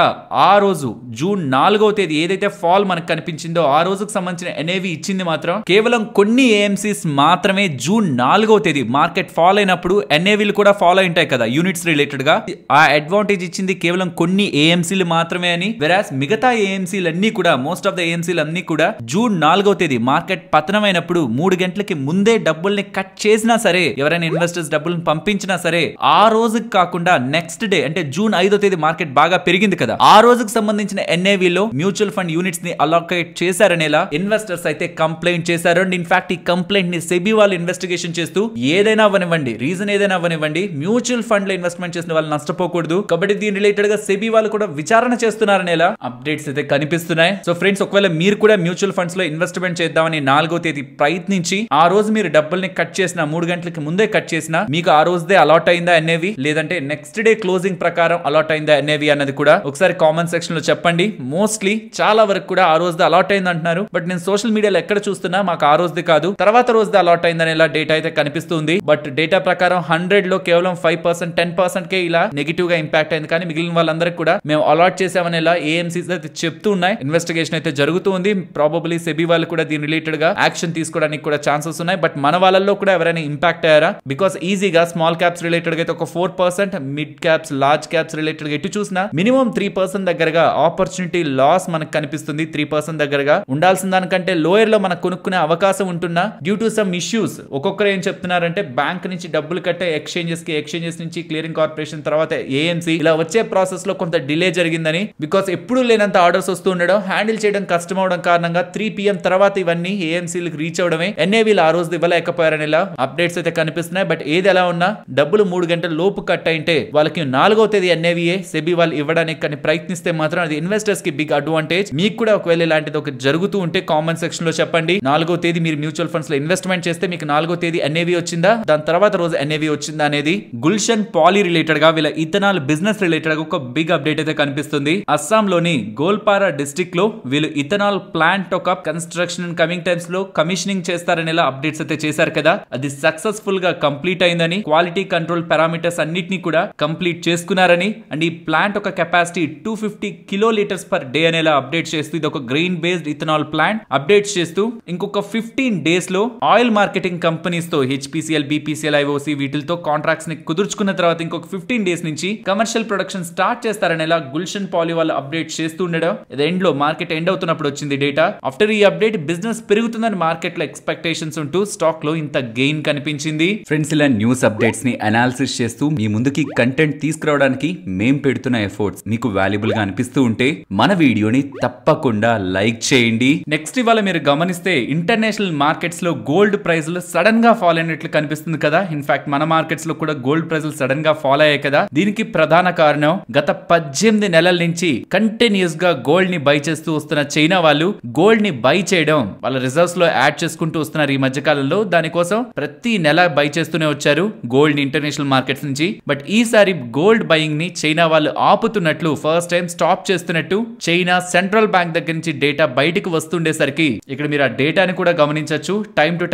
A: ఆ రోజు జూన్ 4వ తేదీ ఏదైతే ఫాల్ మనకు కనిపించిందో ఆ రోజుకు సంబంధించిన NAV ఇచ్చింది మాత్రం కేవలం కొన్ని AMCs మాత్రమే. జూన్ 4వ తేదీ మార్కెట్ ఫాల్ అయినప్పుడు NAVలు కూడా ఫాలో ఉంటాయి కదా యూనిట్స్ రిలేటెడ్ గా, ఆ అడ్వాంటేజ్ ఇచ్చింది కేవలం కొన్ని AMCలు మాత్రమే అని. వెరాస్ మిగతా AMCలు అన్ని కూడా, మోస్ట్ ఆఫ్ ద AMCలు అన్ని కూడా జూన్ 4వ తేదీ మార్కెట్ పతనమైనప్పుడు 3 గంటలకి ముందే డబ్బుల్ని కట్ చేసినా సరే, ఎవరైనా ఇన్వెస్టర్స్ డబ్బుల్ని పంపించినా సరే, ఆ రోజుకి కాకుండా నెక్స్ట్ డే అంటే జూన్ 5వ తేదీ మార్కెట్ బాగా పెరిగింది కదా, ఆ రోజుకు సంబంధించిన NAV లో మ్యూచువల్ ఫండ్ యూనిట్స్ ని అలోకేట్ చేశారనేలా ఇన్వెస్టర్స్ అయితే కంప్లైంట్ చేశారు. అండ్ ఇన్ఫాక్ట్ ఈ కంప్లైంట్ ని సెబీ వాళ్ళు ఇన్వెస్టిగేషన్ చేస్తూ ఏదైనా అవ్వనివ్వండి, రీజన్ ఏదైనా అవ్వనివ్వండి, మ్యూచువల్ ఫండ్ లో ఇన్వెస్ట్మెంట్ చేసిన వాళ్ళు నష్టపోకూడదు కాబట్టి దీని రిలేటెడ్ గా సెబీ వాళ్ళు కూడా విచారణ చేస్తున్నారనేలా అప్డేట్స్ అయితే కనిపిస్తున్నాయి. సో ఫ్రెండ్స్, ఒకవేళ మీరు కూడా మ్యూచువల్ ఫండ్స్ లో ఇన్వెస్ట్మెంట్ చేద్దామని 4వ తేదీ ప్రయత్నించి ఆ రోజు మీరు డబ్బుల్ని కట్ చేసిన, 3 గంటలకి ముందే కట్ చేసిన, మీకు ఆ రోజుదే అలాట్ అయిందా NAV, లేదంటే నెక్స్ట్ డే క్లోజింగ్ ప్రకారం అలాట్ అయిందా NAV అన్నది కూడా ఒకసారి కామెంట్ సెక్షన్ లో చెప్పండి. మోస్ట్లీ చాలా వరకు కూడా ఆ రోజు అలాట్ అయింది అంటున్నారు, బట్ నేను సోషల్ మీడియాలో ఎక్కడ చూస్తున్నా మాకు ఆ రోజుది కాదు, తర్వాత రోజుది అలాట్ అయిందని ఇలా డేటా అయితే కనిపిస్తుంది. బట్ డేటా ప్రకారం 100 లో కేవలం 5%, 10% కే ఇలా నెగిటివ్ గా ఇంపాక్ట్ అయింది. కానీ మిగిలిన వాళ్ళందరికీ కూడా మేము అలాట్ చేసామని ఇలా AMCs అయితే చెప్తూ ఉన్నాయి. ఇన్వెస్టిగేషన్ అయితే జరుగుతూ ఉంది. ప్రాబబ్లీ సెబీ వాళ్ళు కూడా దీని రిలేటెడ్ గా యాక్షన్ తీసుకోవడానికి కూడా ఛాన్సెస్ ఉన్నాయి. బట్ మన వాళ్ళల్లో కూడా ఎవరైనా ఇంపాక్ట్ అయ్యారా? బికాస్ ఈజీగా స్మాల్ క్యాప్స్ రిలేటెడ్ గా అయితే ఒక 4%, mid caps, large caps related గా ఎటు చూసినా మినిమం 3% దగ్గరగా ఆపర్చునిటీ లాస్ మనకు కనిపిస్తుంది. 3% దగ్గరగా ఉండాల్సిన దానికంటే లోయర్ లో మనకు కొనుక్కునే అవకాశం ఉంటున్నా డ్యూ టు సమ్ ఇష్యూస్. ఒక్కొక్కరు ఏం చెప్తున్నారంటే బ్యాంక్ నుంచి డబ్బులు కట్టే ఎక్స్చేంజెస్ నుంచి క్లియరింగ్ కార్పొరేషన్, తర్వాత AMC, ఇలా వచ్చే ప్రాసెస్ లో కొంత డిలే జరిగిందని, బికాస్ ఎప్పుడు లేనంత ఆర్డర్స్ వస్తూ ఉండడం, హ్యాండిల్ చేయడం కష్టం అవడం కారణంగా 3 PM తర్వాత ఇవన్నీ AMCలకు రీచ్ అవడమే NAVలు ఆ రోజు ఇవ్వలేకపోయారని ఇలా అప్డేట్స్ అయితే కనిపిస్తున్నాయి. బట్ ఏది ఎలా ఉన్నా డబ్బులు 3 గంటల లోపు కట్ అయింటే వాళ్ళకి 4వ తేదీ NAVఏ సెబీ వాళ్ళు ఇవ్వడానికి కానీ ప్రయత్నిస్తే మాత్రం అది ఇన్వెస్టర్స్ కి బిగ్ అడ్వాంటేజ్. మీకు కూడా ఒకవేళ ఇలాంటిది ఒక జరుగుతూ ఉంటే కామెంట్ సెక్షన్ లో చెప్పండి. 4వ తేదీ మీరు మ్యూచువల్ ఫండ్స్ లో ఇన్వెస్ట్మెంట్ చేస్తే మీకు 4వ తేదీ NAV వచ్చిందా, దాని తర్వాత రోజు NAV వచ్చిందా అనేది. గుల్షన్ పాలీ రిలేటెడ్ గా వీళ్ళ ఇథనాల్ బిజినెస్ రిలేటెడ్ గా ఒక బిగ్ అప్డేట్ అయితే కనిపిస్తుంది. అస్సాం లోని గోల్పారా డిస్ట్రిక్ట్ లో వీళ్ళు ఇథనాల్ ప్లాంట్ ఒక కన్స్ట్రక్షన్ కమింగ్ టైమ్స్ లో కమిషనింగ్ చేస్తారనేలా అప్డేట్స్ అయితే చేశారు కదా, అది సక్సెస్ఫుల్ గా కంప్లీట్ అయిందని, క్వాలిటీ కంట్రోల్ పారామీటర్స్ అన్నిటిని కూడా కంప్లీట్ చేసుకున్నారని, అండ్ ఈ ప్లాంట్ ఒక కెపాసిటీ 250 కిలోలీటర్స్ పర్ డే అనేలా అప్డేట్ చేస్తూ ఇది ఒక grain based ethanol plant updates చేస్తూ ఇంకొక 15 డేస్ లో ఆయిల్ మార్కెటింగ్ కంపెనీస్ తో HPCL, BPCL, IOC వీటితో కాంట్రాక్ట్స్ ని కుదుర్చుకున్న తర్వాత ఇంకొక 15 డేస్ నుంచి కమర్షియల్ ప్రొడక్షన్ స్టార్ట్ చేస్తారనేలా గుల్షన్ పాలీ వాళ్ళు అప్డేట్ చేస్తూ ఉండడం, ఎండ్ లో మార్కెట్ ఎండ్ అవుతున్నప్పుడు వచ్చింది డేటా. ఆఫ్టర్ ఈ అప్డేట్ బిజినెస్ పెరుగుతుందని మార్కెట్ లో ఎక్స్పెక్టేషన్స్ ఉంటూ స్టాక్ లో ఇంత గెయిన్ కనిపించింది. ఫ్రెండ్స్, ఇలా న్యూస్ అప్డేట్స్ ని అనాలిసిస్ చేస్తూ మీ ముందుకి కంటెంట్ తీసుకురావడానికి మేం పెడుతున్న ఎఫర్ట్స్ మీకు వాల్యుబుల్ గా అనిపిస్తూ ఉంటే మన వీడియోని తప్పకుండా లైక్ చేయండి. నెక్స్ట్ ఇవాళ మీరు గమనిస్తే ఇంటర్నేషనల్ మార్కెట్స్ లో గోల్డ్ ప్రైస్లు సడన్ గా ఫాల్ అయినట్లు కనిపిస్తుంది కదా. ఇన్ఫాక్ట్ మన మార్కెట్స్ లో కూడా గోల్డ్ ప్రైస్లు సడన్ గా ఫాల్ అయ్యాయి కదా. దీనికి ప్రధాన కారణం గత 18 నెలల నుంచి కంటిన్యూస్ గా గోల్డ్ ని బై చేస్తూ వస్తున్న చైనా వాళ్ళు గోల్డ్ ని బై చేయడం వాళ్ళ రిజర్వ్స్ లో యాడ్ చేసుకుంటూ వస్తున్నారు ఈ మధ్య కాలంలో. దానికోసం ప్రతి నెల బై చేస్తూనే వచ్చారు గోల్డ్ ఇంటర్నేషనల్ మార్కెట్స్ నుంచి. బట్ ఈసారి గోల్డ్ బయింగ్ ని చైనా వాళ్ళు ఆపుతున్నట్లు, ఫస్ట్ టైం స్టాప్ చేస్తున్నట్టు చైనా సెంట్రల్ బ్యాంక్ దగ్గర నుంచి డేటా బయటకు వస్తుండేసరికి ఇక్కడ మీరు ఆ డేటాని కూడా గమనించవచ్చు. Time to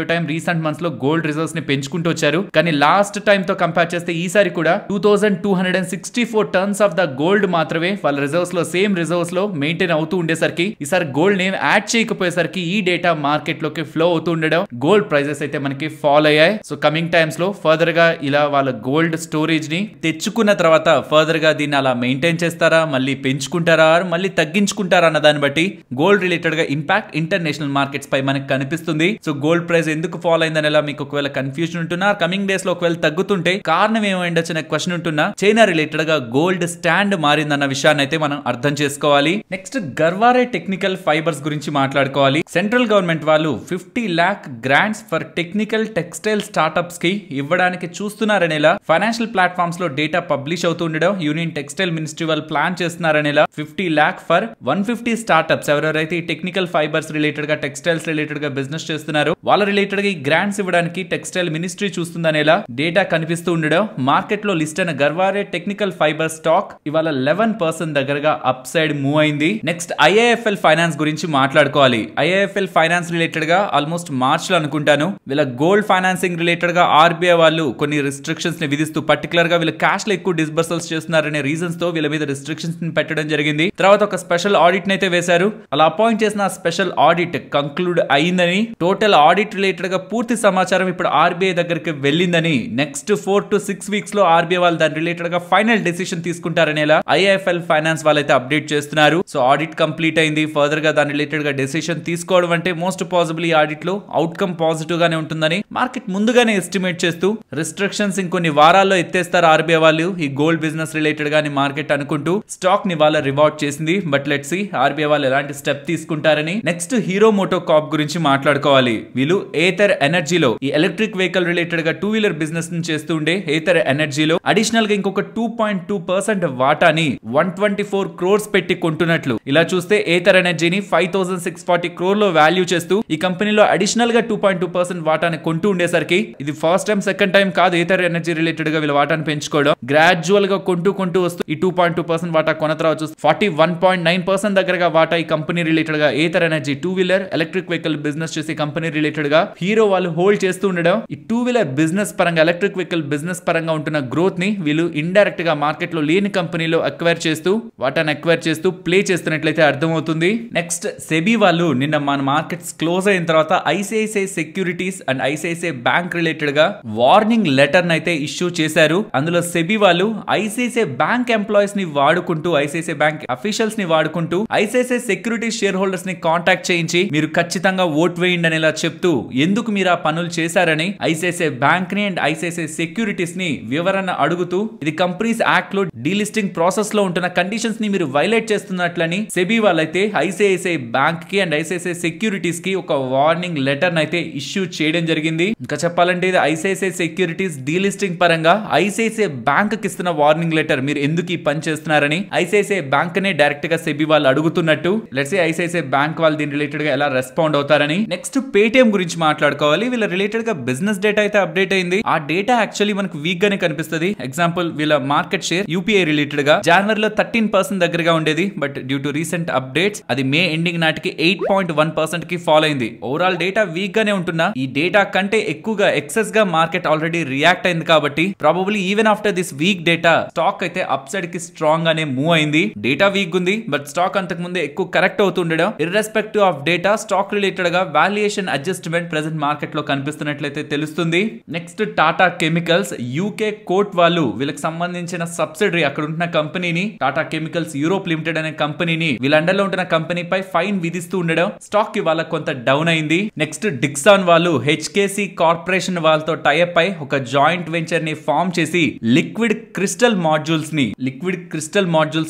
A: time recent months లో గోల్డ్ రిజర్వ్స్ ని పెంచుకుంటూ వచ్చారు. కానీ లాస్ట్ టైం తో కంపేర్ చేస్తే ఈసారి కూడా 2264 టన్స్ ఆఫ్ ద గోల్డ్ మాత్రమే వాళ్ళ రిజర్వ్స్ లో, సేమ్ రిజర్వ్స్ లో మెయింటైన్ అవుతూ ఉండేసరికి ఈసారి గోల్డ్ నేమ్ యాడ్ చేయకపోయేసరికి ఈ డేటా మార్కెట్ లోకి ఫ్లో ఫ్లో అవుతూ ఉండడం, గోల్డ్ ప్రైజెస్ అయితే మనకి ఫాల్ అయ్యాయి. సో కమింగ్ టైమ్స్ లో ఫర్దర్ గా ఇలా వాళ్ళ గోల్డ్ స్టోరేజ్ ని తెచ్చుకున్న తర్వాత ఫర్దర్ గా దీన్ని అలా మెయింటైన్ చేస్తారా, మళ్ళీ పెంచుకుంటారా, మళ్ళీ తగ్గించుకుంటారా అన్న దాన్ని బట్టి గోల్డ్ రిలేటెడ్ గా ఇంపాక్ట్ ఇంటర్నేషనల్ మార్కెట్స్ పై మనకి కనిపిస్తుంది. సో గోల్డ్ ప్రైస్ ఎందుకు ఫాల్ అయిందని ఎలా మీకు ఒకవేళ కన్ఫ్యూజన్ ఉంటున్నా, కమింగ్ డేస్ లో ఒకవేళ తగ్గుతుంటే కారణం ఏమైండొచ్చు అనే క్వశ్చన్ ఉంటున్నా, చైనా రిలేటెడ్ గా గోల్డ్ స్టాండ్ మారిందన్న విషయాన్ని అయితే మనం అర్థం చేసుకోవాలి. నెక్స్ట్ గర్వారే టెక్నికల్ ఫైబర్స్ గురించి మాట్లాడుకోవాలి. సెంట్రల్ గవర్నమెంట్ వాళ్ళు 50 lakh grants for technical textile startups కి ఇవ్వడానికి చూస్తున్నారనేలా ఫైనాన్షియల్ ప్లాట్ఫామ్స్ లో డేటా పబ్లిష్ అవుతూ ఉండడం, యూనియన్ టెక్స్టైల్ మినిస్ట్రీ వాళ్ళు ప్లాన్ చేస్తున్నారనేలా 50 lakh ఫర్ 150 స్టార్ట్అప్స్ ఎవరెవరైతే ఈ టెక్నికల్ ఫైబర్స్ రిలేటెడ్ గా టెక్స్టైల్స్ రిలేటెడ్ గా బిజినెస్ చేస్తున్నారు వాళ్ళ రిలేటెడ్ గా ఈ గ్రాంట్స్ ఇవ్వడానికి టెక్స్టైల్ మినిస్ట్రీ చూస్తుందనేలా డేటా కనిపిస్తూ ఉండడం, మార్కెట్ లో లిస్ట్ అయిన గర్వారే టెక్నికల్ ఫైబర్ స్టాక్ ఇవాళ 11% దగ్గరగా అప్ సైడ్ మూవ్ అయింది. నెక్స్ట్ IIFL ఫైనాన్స్ గురించి మాట్లాడుకోవాలి. IIFL ఫైనాన్స్ రిలేటెడ్ గా ఆల్మోస్ట్ మార్చ్ లో అనుకుంటాను వీళ్ళ గోల్డ్ ఫైనాన్సింగ్ రిలేటెడ్ గా RBI వాళ్ళు కొన్ని రిస్ట్రిక్షన్స్ ని విధిస్తూ పర్టికులర్ గా వీళ్ళ క్యాష్ లో ఎక్కువ డిస్బర్సల్స్ చేస్తున్నారనే రీజన్స్ తో వీళ్ళ మీద రిస్ట్రిక్షన్స్ ని పెట్టడం జరిగింది. తర్వాత ఒక స్పెషల్ ఆడిట్ ని అయితే వేశారు. అలా అపాయింట్ చేసిన స్పెషల్ ఆడిట్ కంక్లూడ్ అయిందని, టోటల్ ఆడిట్ రిలేటెడ్ గా పూర్తి సమాచారం ఇప్పుడు RBI దగ్గరికి వెళ్ళిందని, నెక్స్ట్ 4 to 6 వీక్స్ లో RBI వాళ్ళు దాని రిలేటెడ్ గా ఫైనల్ డెసిషన్ తీసుకుంటారనేలా IIFL ఫైనాన్స్ వాళ్ళైతే అప్డేట్ చేస్తున్నారు. సో ఆడిట్ కంప్లీట్ అయింది. ఫర్దర్ గా దాని రిలేటెడ్ గా డెసిషన్ తీసుకోవడం అంటే మోస్ట్ పాసిబుల్ ఈ ఆడిట్ లో అవుట్కమ్ పాజిటివ్ గానే ఉంటుందని మార్కెట్ ముందుగానే ఎస్టిమేట్ చేస్తూ రిస్ట్రిక్షన్స్ ఇంకొన్ని వారాల్లో ఎత్తేస్తారు RBI వాళ్ళు ఈ గోల్డ్ బిజినెస్ రిలేటెడ్ గాని మార్కెట్ అనుకుంటూ స్టాక్ ని వాళ్ళ రివార్డ్ చేసింది. బట్ లెట్స్ సీ RBI వాళ్ళు ఎలాంటి స్టెప్ తీసుకుంటారని. నెక్స్ట్ హీరో మోటో కార్ప్ గురించి మాట్లాడుకోవాలి. వీళ్ళు ఏథర్ ఎనర్జీలో ఈ ఎలక్ట్రిక్ వెహికల్ రిలేటెడ్ గా 2-wheeler బిజినెస్ ని చేస్తూ ఉండే ఏథర్ ఎనర్జీలో అడిషనల్ గా ఇంకొక 2.2% వాటాని 124 crores పెట్టి కొంటున్నట్లు. ఇలా చూస్తే ఏథర్ ఎనర్జీని 5640 crore లో వాల్యూ చేస్తూ ఈ కంపెనీలో అడిషనల్ గా 2.2% వాటాని కొంటూ ఉండేసరికి ఇది ఫస్ట్ టైం సెకండ్ టైం కాదు ఏథర్ ఎనర్జీ రిలేటెడ్ గా వీళ్ళ వాటాను పెంచుకోవడం. గ్రాడ్యువల్ గా కొంటూ వస్తూ ఈ 2.2% వాటా కొన తర్వాత 41.9% దగ్గరగా వాటా ఈ కంపెనీ రిలేటెడ్ గా Ather energy 2-wheeler electric vehicle business చేసే కంపెనీ రిలేటెడ్ గా హీరో వాళ్ళు హోల్డ్ చేస్తూ ఉండడం, ఈ 2-wheeler బిజినెస్ పరంగా ఎలక్ట్రిక్ వెహికల్ బిజినెస్ పరంగా ఉంటున్న గ్రోత్ ని వీళ్ళు ఇండైరెక్ట్ గా మార్కెట్ లో లేని కంపెనీలో అక్వైర్ చేస్తూ వాటాను అక్వైర్ చేస్తూ ప్లే చేస్తున్నట్లయితే అర్థమవుతుంది. నెక్స్ట్ సెబీ వాళ్ళు నిన్న మన మార్కెట్స్ క్లోజ్ అయిన తర్వాత ICICI securities and ICICI bank related గా వార్నింగ్ లెటర్ అయితే ఇష్యూ చేశారు. అందులో సెబీ వాళ్ళు ICICI బ్యాంక్ ఎంప్లాయీస్ ని వాడుకుంటూ, ICICI బ్యాంక్ అఫీషియల్స్ ని వాడుకుంటూ ICICI సెక్యూరిటీస్ షేర్ హోల్డర్స్ ని కాంటాక్ట్ చేయించి మీరు ఖచ్చితంగా ఓట్ వేయండి అనేలా చెప్తూ ఎందుకు మీరు ఆ పనులు చేశారని ICICI బ్యాంక్ ని అండ్ ICICI సెక్యూరిటీస్ ని వివరణ అడుగుతూ ఇది కంపెనీస్ యాక్ట్ లో డీలిస్టింగ్ ప్రాసెస్ లో ఉంటున్న కండిషన్స్ ని మీరు వైలేట్ చేస్తున్నట్లని సెబీ వాళ్ళైతే ICICI బ్యాంక్ కి అండ్ ICICI సెక్యూరిటీస్ కి ఒక వార్నింగ్ లెటర్ అయితే ఇష్యూ చేయడం జరిగింది. ఇంకా చెప్పాలంటే ఇది ICICI సెక్యూరిటీస్ డీలిస్టింగ్ పరంగా ICICI బ్యాంక్ కి ఇస్తున్న వార్నింగ్ లెటర్. మీరు ఎందుకు ఈ పని చేస్తున్నారని ICICI బ్యాంక్ నే డైరెక్ట్ గా సెబీ వాళ్ళు అడుగుతున్నట్టు. లెట్స్ సే ICICI బ్యాంక్ వాళ్ళు దీని రిలేటెడ్ గా ఎలా రెస్పాండ్ అవుతారని. నెక్స్ట్ పేటిఎం గురించి మాట్లాడుకోవాలి. వీళ్ళ రిలేటెడ్ గా బిజినెస్ డేటా అయితే అప్డేట్ అయింది. ఆ డేటా యాక్చువల్లీ మనకు వీక్ గానే కనిపిస్తుంది. ఎగ్జాంపుల్ వీళ్ళ మార్కెట్ షేర్ UPI రిలేటెడ్ గా జనవరిలో 13% దగ్గరగా ఉండేది. But due to recent updates అది మే ఎండింగ్ నాటికి 8.1% కి ఫాల్ అయింది. ఓవరాల్ డేటా వీక్ గానే ఉంటున్నా ఈ డేటా కంటే ఎక్కువగా ఎక్సెస్ గా మార్కెట్ ఆల్రెడీ రియాక్ట్ అయింది కాబట్టి probably even after this week data stock అయితే అప్ సైడ్ కి స్ట్రాంగ్ గానే మూవ్ అయింది. డేటా వీక్ ఉంది బట్ స్టాక్ అంతకు ముందే ఎక్కువ కరెక్ట్ అవుతుండడం, irrespective of data stock related గా వాల్యుయేషన్ అడ్జస్ట్మెంట్ ప్రెజెంట్ మార్కెట్ లో కనిపిస్తున్నట్లయితే తెలుస్తుంది. Next Tata Chemicals UK court వాళ్ళు వీళ్ళకి సంబంధించిన సబ్సిడరీ అక్కడ ఉంటున్న కంపెనీని టాటా కెమికల్స్ యూరోప్ లిమిటెడ్ అనే కంపెనీని వీళ్ళ అండర్ లో ఉంటున్న కంపెనీపై ఫైన్ విధిస్తూ ఉండడం స్టాక్ కి వాళ్ళ కొంత డౌన్ అయింది. నెక్స్ట్ డిక్సాన్ వాళ్ళు HKC కార్పొరేషన్ వాళ్ళతో టైఅప్ అయి ఒక జాయింట్ వెంచర్ ని ఫామ్ చేసి లిక్విడ్ క్రిస్టల్ మాడ్యూల్స్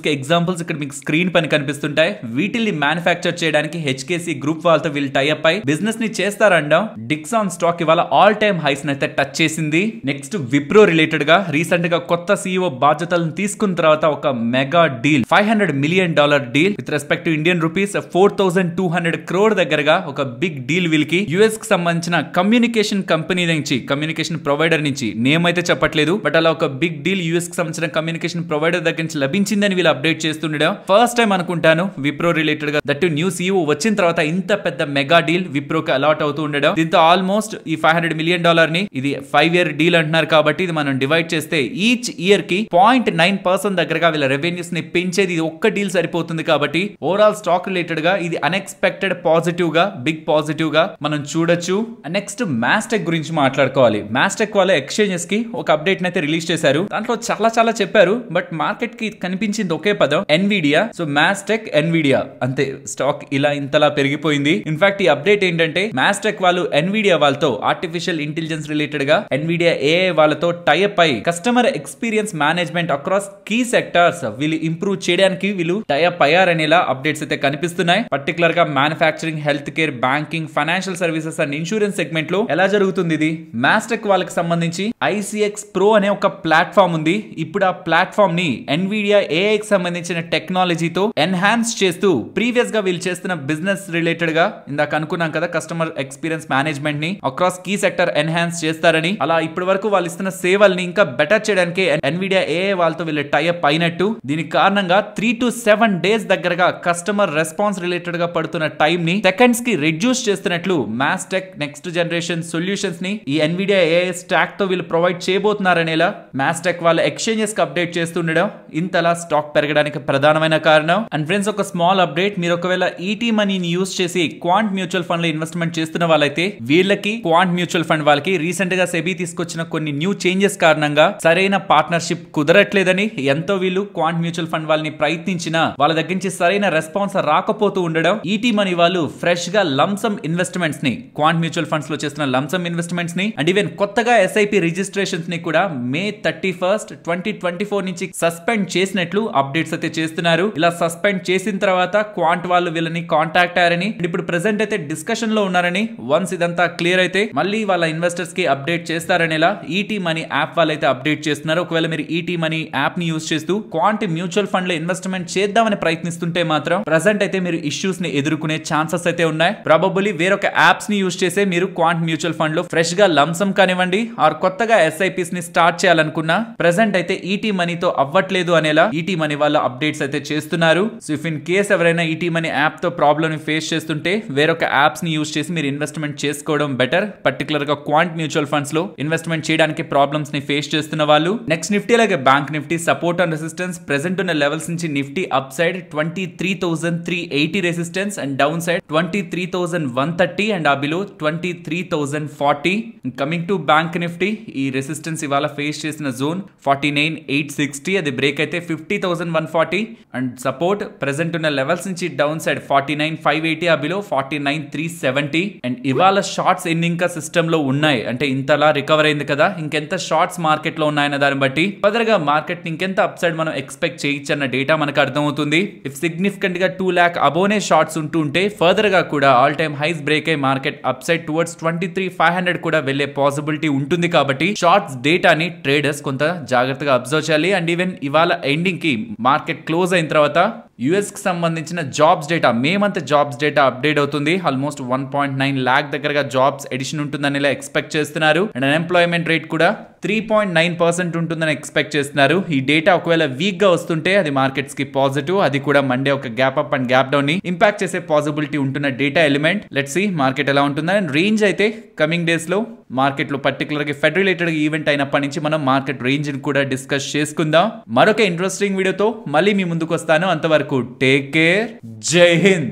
A: కి ఎగ్జాంపుల్స్ ఇక్కడ మీకు స్క్రీన్ పైన కనిపిస్తుంటాయి. వీటిని మ్యానుఫ్యాక్చర్ చేయడానికి HKC గ్రూప్ వాళ్ళతో వీళ్ళు టైఅప్ అయి బిజినెస్ ని చేస్తారండం. డిక్సాన్ స్టాక్ ఇవాళ ఆల్ టైమ్ హైస్ అయితే టచ్ చేసింది. నెక్స్ట్ విప్రో రిలేటెడ్ గా రీసెంట్ గా కొత్త CEO బాధ్యతలను తీసుకున్న తర్వాత ఒక mega deal $500 million deal with respect to Indian rupees 4200 crore దగ్గరగా ఒక బిగ్ డీల్ వీళ్ళకి US కి సంబంధించిన కమ్యూనికేషన్ కంపెనీ నుంచి, కమ్యూనికేషన్ ప్రొవైడర్ నుంచి, నేమ్ అయితే చెప్పట్లేదు బట్ అలా ఒక బిగ్ డీల్ US కి సంబంధించిన కమ్యూనికేషన్ ప్రొవైడర్ దగ్గర నుంచి లభించిందని వీళ్ళు అప్డేట్ చేస్తుండడం ఫస్ట్ టైం అనుకుంటాను విప్రో రిలేటెడ్ గా. దట్ న్యూ CEO వచ్చిన తర్వాత ఇంత పెద్ద మెగా డీల్ విప్రోకి అలాట్ అవుతూ ఉండడం. దీంతో ఆల్మోస్ట్ ఈ $500 million ని ఇది 5-year డీల్ అంటున్నారు కాబట్టి ఇది మనం డివైడ్ చేస్తే ఈచ్ ఇయర్ కి 0.9% దగ్గరగా వీళ్ళ రెవెన్యూస్ ని పెంచేది ఇది ఒక్క డీల్ సరిపోతుంది కాబట్టి ఓవరాల్ స్టాక్ రిలేటెడ్ గా ఇది అన్ఎక్స్పెక్టెడ్ పాజిటివ్ గా బిగ్ పాజిటివ్ పాజిటివ్ గా మనం చూడొచ్చు. నెక్స్ట్ మాస్టెక్ గురించి మాట్లాడుకోవాలి. మాస్టెక్ వాళ్ళ ఎక్స్చేంజెస్ కి ఒక అప్డేట్ అయితే రిలీజ్ చేశారు. దాంట్లో చాలా చెప్పారు, బట్ మార్కెట్ కి కనిపించింది ఒకే పదం, ఎన్విడియా. సో మాస్టెక్ ఎన్విడియా అంతే, స్టాక్ ఇలా ఇంతలా పెరిగిపోయింది. ఇన్ఫాక్ట్ ఈ అప్డేట్ ఏంటంటే మాస్టెక్ వాళ్ళు ఎన్విడియా వాళ్ళతో ఆర్టిఫిషియల్ ఇంటెలిజెన్స్ రిలేటెడ్ గా ఎన్విడియా ఏఐ వాళ్ళతో టైఅప్ అయి customer experience management across key sectors వీళ్ళు ఇంప్రూవ్ చేయడానికి వీళ్ళు టైఅప్ అయ్యారనేలా అప్డేట్స్ అయితే కనిపిస్తున్నాయి. పర్టికులర్ గా manufacturing, health care, banking, financial services and insurance segment లో ఎలా జరుగుతుంది ఇది? మాస్టెక్ వాళ్ళకి సంబంధించి ఐసిఎక్స్ ప్రో అనే ఒక ప్లాట్ఫామ్ ఉంది. ఇప్పుడు ఆ ప్లాట్ఫామ్ ని ఎన్విడియా ఏఐ కి సంబంధించిన టెక్నాలజీతో ఎన్హాన్స్ చేస్తూ ప్రీవియస్ గా వీళ్ళు చేస్తున్న బిజినెస్ రిలేటెడ్ గా ఇందాక అనుకున్నాం కదా, కస్టమర్ ఎక్స్పీరియన్స్ మేనేజ్మెంట్ ని అక్రాస్ కీ సెక్టర్ ఎన్హాన్స్ చేస్తారని. అలా ఇప్పటి వరకు వాళ్ళు ఇస్తున్న సేవల్ని ఇంకా బెటర్ చేయడానికి ఎన్విడియా ఏఐ వాళ్ళతో వీళ్ళు టైఅప్ అయినట్టు. దీనికి కారణంగా 3 to 7 days దగ్గరగా కస్టమర్ రెస్పాన్స్ రిలేటెడ్ గా పడుతున్న టైం ని సెకండ్స్ కి రిడ్యూస్ చేస్తున్నట్లు మాస్టెక్ నెక్స్ట్ జనరేషన్ సొల్యూషన్స్ ని ఈ ఎన్విడియా ఏఐ స్టాక్ తో వీళ్ళు ప్రొవైడ్ చేయబోతున్నారనేలా మాస్టెక్ వాళ్ళ ఎక్స్చేంజెస్ కి అప్డేట్ చేస్తుండడం ఇంతలా స్టాక్ పెరగడానికి ప్రధానమైన కారణం. అండ్ ఫ్రెండ్స్, ఒక స్మాల్ అప్డేట్, మీరు ఒకవేళ ఈటీ మనీని యూస్ చేసి క్వాంట్ మ్యూచువల్ ఫండ్ లో ఇన్వెస్ట్మెంట్ చేస్తున్న వాళ్ళైతే వీళ్ళకి క్వాంట్ మ్యూచువల్ ఫండ్ వాళ్ళకి రీసెంట్ గా సెబీ తీసుకొచ్చిన కొన్ని న్యూ చేంజెస్ కారణంగా సరైన పార్ట్నర్షిప్ కుదరట్లేదని, ఎంతో వీళ్ళు క్వాంట్ మ్యూచువల్ ఫండ్ వాళ్ళని ప్రయత్నించినా వాళ్ళ దగ్గర నుంచి సరైన రెస్పాన్స్ రాకపోతూ ఉండడం, ఈటీ మనీ వాళ్ళు ఫ్రెష్ గా లంసమ్ ఇన్వెస్ట్మెంట్స్ ని క్వాంట్ మ్యూచువల్ ఫండ్స్ లో చేస్తున్న లంసమ్ ఇన్వెస్ట్మెంట్స్ ని అండ్ ఈవెన్ కొత్తగా ఎస్ఐపి రిజిస్ట్రేషన్స్ ని కూడా May 31st, 2024 నుంచి సస్పెండ్ చేసినట్లు అప్డేట్స్ అయితే చేస్తున్నారు. ఇలా సస్పెండ్ చేసిన తర్వాత క్వాంట్ వాళ్ళు వీళ్ళని కాంటాక్ట్ అయ్యారని, ఇప్పుడు ప్రెసెంట్ అయితే డిస్కషన్ లో ఉన్నారని. వన్స్ ఇదంతా క్లియర్ అయితే మళ్ళీ వాళ్ళ ఇన్వెస్టర్స్ కి అప్డేట్ చేస్తారనేలా ఈటీ మనీ యాప్ వాళ్ళైతే అప్డేట్ చేస్తున్నారు. ఒకవేళ మీరు ఈటీ మనీ యాప్ ని యూస్ చేస్తూ క్వాంట్ మ్యూచువల్ ఫండ్ లో ఇన్వెస్ట్మెంట్ చేద్దామని ప్రయత్నిస్తుంటే మాత్రం ప్రెసెంట్ అయితే మీరు ఇష్యూస్ ని ఎదుర్కొనే ఛాన్సెస్ అయితే ఉన్నాయి. ప్రాబబుల్లీ వేరొక యాప్స్ ని యూస్ చేసే మీరు క్వాంట్ మ్యూచువల్ ఫండ్ లో ఫ్రెష్ గా లంసమ్ కానివ్వండి ఆర్ కొత్తగా ఎస్ఐపిస్ ని స్టార్ట్ చేయాలనుకున్నా ప్రెసెంట్ అయితే ఈటీ మనీతో అవ్వట్లేదు అనేలా ఈటీ మనీ వాళ్ళ అప్డేట్స్ అయితే చేస్తున్నారు. సో ఇఫ్ ఇన్ కేస్ ఎవరైనా ఈటీ మనీ యాప్ తో ప్రాబ్లమ్ ని ఫేస్ చేస్తుంటే వేరొక యాప్స్ ని యూస్ చేసి మీరు ఇన్వెస్ట్మెంట్ చేసుకోవడం బెటర్. పర్టికులర్ గా క్వాంట్ మ్యూచువల్ ఫండ్స్ లో ఇన్వెస్ట్మెంట్ చేయడానికి ప్రాబ్లమ్స్ ని ఫేస్ చేస్తున్న వాళ్ళు. నెక్స్ట్ నిఫ్టీ అలాగే bank Nifty support and resistance present ఉన్న లెవెల్స్ నుంచి Nifty up side 23,380 resistance and down side 23,130 and ఆ below 23,040. Coming to bank Nifty, ఈ రెసిస్టెన్స్ ఇవాళ ఫేస్ చేసిన జోన్ 49,860, అది బ్రేక్ అయితే 50,140 అండ్ సపోర్ట్ ప్రెసెంట్ ఉన్న లెవెల్స్ నుంచి డౌన్ సైడ్ 49,580, ఆ బిలో 49,370. అండ్ ఇవాళ షార్ట్స్ ఎన్ని ఇంకా సిస్టమ్ లో ఉన్నాయి అంటే ఇంతలా రికవర్ అయింది కదా, ఇంకెంత షార్ట్స్ మార్కెట్ లో ఉన్నాయన్న దాన్ని బట్టి ఫర్దర్ గా మార్కెట్ ఇంకెంత అప్ సైడ్ మనం ఎక్స్పెక్ట్ చేయొచ్చు అన్న డేటా మనకు అర్థమవుతుంది. ఇఫ్ సిగ్నిఫికెంట్ గా 2 lakh అబోనే షార్ట్స్ ఉంటుంటే ఫర్దర్ గా కూడా ఆల్ టైమ్ హైస్ బ్రేక్ అయ్యి మార్కెట్ అప్ సైడ్ టువర్డ్స్ 23,500 కూడా వెళ్లే పాసిబిలిటీ ఉంటుంది. కాబట్టి షార్ట్స్ డేటాని ట్రేడర్స్ కొంత జాగ్రత్తగా అబ్జర్వ్ చేయాలి. అండ్ ఈవెన్ ఇవాళ ఎండింగ్ కి మార్కెట్ క్లోజ్ అయిన తర్వాత యుఎస్ కి సంబంధించిన jobs data, May month jobs data update అవుతుంది. ఆల్మోస్ట్ 1.9 lakh దగ్గరగా జాబ్స్ ఎడిషన్ ఉంటుందని ఎక్స్పెక్ట్ చేస్తున్నారు. అండ్ అన్ఎంప్లాయ్మెంట్ రేట్ కూడా 3.9% ఉంటుందని ఎక్స్పెక్ట్ చేస్తున్నారు. ఈ డేటా ఒకవేళ వీక్ గా వస్తుంటే అది మార్కెట్స్ కి పాజిటివ్, అది కూడా మండే ఒక gap up and gap down ని ఇంపాక్ట్ చేసే పాసిబిలిటీ ఉంటున్న data element. Let's see market ఎలా ఉంటుందని. అండ్ రేంజ్ అయితే కమింగ్ డేస్ లో మార్కెట్ లో పర్టికులర్ గా ఫెడ్ రిలేటెడ్ ఈవెంట్ అయినప్పటి నుంచి మనం మార్కెట్ రేంజ్ ని కూడా డిస్కస్ చేసుకుందాం. మరొక ఇంట్రెస్టింగ్ వీడియోతో మళ్ళీ మీ ముందుకు వస్తాను. అంతవరకు టేక్ కేర్, జై హింద్.